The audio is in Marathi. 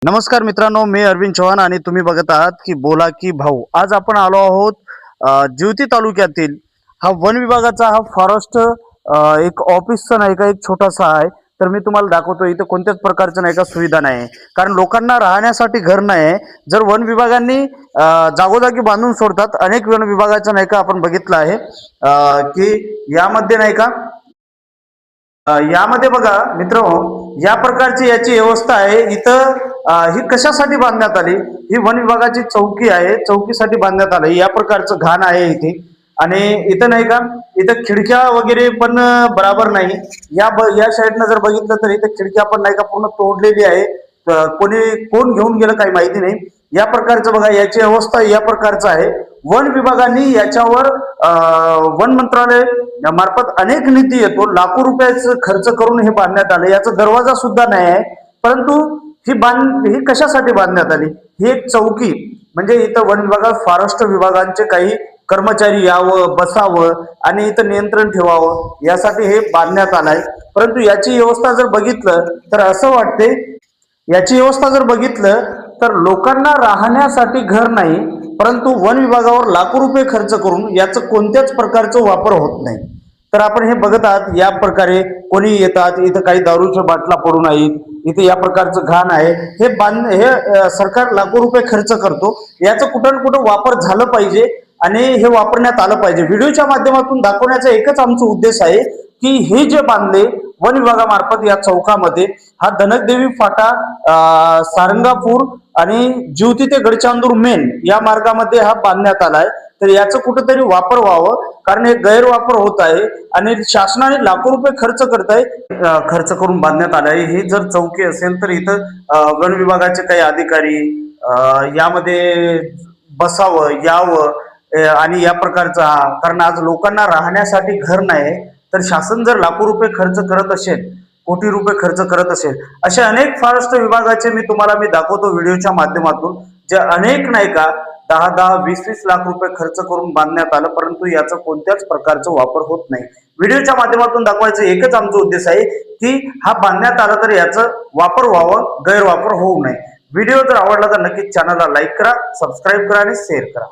नमस्कार मित्रांनो, मी अरविंद चव्हाण आणि तुम्ही बघत आहात की बोला की भाऊ. आज आपण आलो आहोत जिवती तालुक्यातील हा वन विभागाचा हा फॉरेस्ट एक ऑफिसचा नाही का एक छोटासा आहे. तर मी तुम्हाला दाखवतो इथं कोणत्याच प्रकारचं नाही का सुविधा नाही, कारण लोकांना राहण्यासाठी घर नाही. जर वन विभागांनी जागोजागी बांधून सोडतात. अनेक वन विभागाचं नाही का आपण बघितलं आहे की यामध्ये नाही का यामध्ये बघा मित्रांनो, या प्रकारची याची व्यवस्था आहे इथं. ही कशासाठी बांधण्यात आली? ही वन विभागाची चौकी आहे, चौकीसाठी बांधण्यात आली. या प्रकारचं घाण आहे इथे. आणि इथं नाही का, इथं खिडक्या वगैरे पण बराबर नाही. या साईडनं जर बघितलं तर इथं खिडक्या पण नाही का पूर्ण तोडलेली आहे. कोण घेऊन गेलं काही माहिती नाही. या प्रकारचं बघा, याची अवस्था या प्रकारचं आहे. वन विभागाने याच्यावर वन मंत्रालय मार्फत अनेक निधी येतो, लाखो रुपयाचं खर्च करून हे बांधण्यात आले. याचा दरवाजा सुद्धा नाही आहे. परंतु ही कशासाठी बांधण्यात आली? ही एक चौकी, म्हणजे इथं वन विभागात फॉरेस्ट विभागांचे काही कर्मचारी यावं, बसावं आणि इथं नियंत्रण ठेवावं, यासाठी हे बांधण्यात आलंय. परंतु याची व्यवस्था जर बघितलं तर असं वाटते, याची व्यवस्था जर बघितलं तर लोकांना राहण्यासाठी घर नाही, परंतु वन विभागावर लाखो रुपये खर्च करून याचं कोणत्याच प्रकारचा वापर होत नाही. तर आपण हे बघत आहात, या प्रकारे कोणी येतात, इथं काही दारूच्या बाटला पडून आहेत, इथे या प्रकारचं घाण आहे. हे सरकार लाखो रुपये खर्च करतो. याचं कुठं ना कुठं वापर झालं पाहिजे आणि हे वापरण्यात आलं पाहिजे. व्हिडिओच्या माध्यमातून दाखवण्याचा एकच आमचा उद्देश आहे की हे जे बांधले वन विभागामार्फत या चौकामध्ये, हा धनकदेवी फाटा, सारंगापूर आणि जिवती ते गडचांदूर मेन या मार्गामध्ये हा बांधण्यात आलाय. तर याचं कुठेतरी वापर व्हावं, कारण हे गैरवापर होत आहे आणि शासनाने लाखो रुपये खर्च करून बांधण्यात आलं आहे. ही जर चौकी असेल तर इथं वन विभागाचे काही अधिकारी यामध्ये बसावं, यावं आणि या प्रकारचा, कारण आज लोकांना राहण्यासाठी घर नाही. तर शासन जर लाखो रुपये खर्च करत असेल, कोटी रुपये खर्च करत असेल, असे अनेक फॉरेस्ट विभागाचे मी दाखवतो व्हिडिओच्या माध्यमातून, जे अनेक नाही का 10-10, 20-20 लाख रुपये खर्च करून बांधण्यात आलं, परंतु याचा कोणत्याच प्रकारचा वापर होत नाही. व्हिडिओच्या माध्यमातून दाखवायचं एकच आमचा उद्देश आहे की हा बांधण्यात आला तर याचा वापर व्हावं, गैरवापर होऊ नये. व्हिडिओ जर आवडला तर नक्कीच चॅनलला लाईक करा, सबस्क्राईब करा आणि शेअर करा.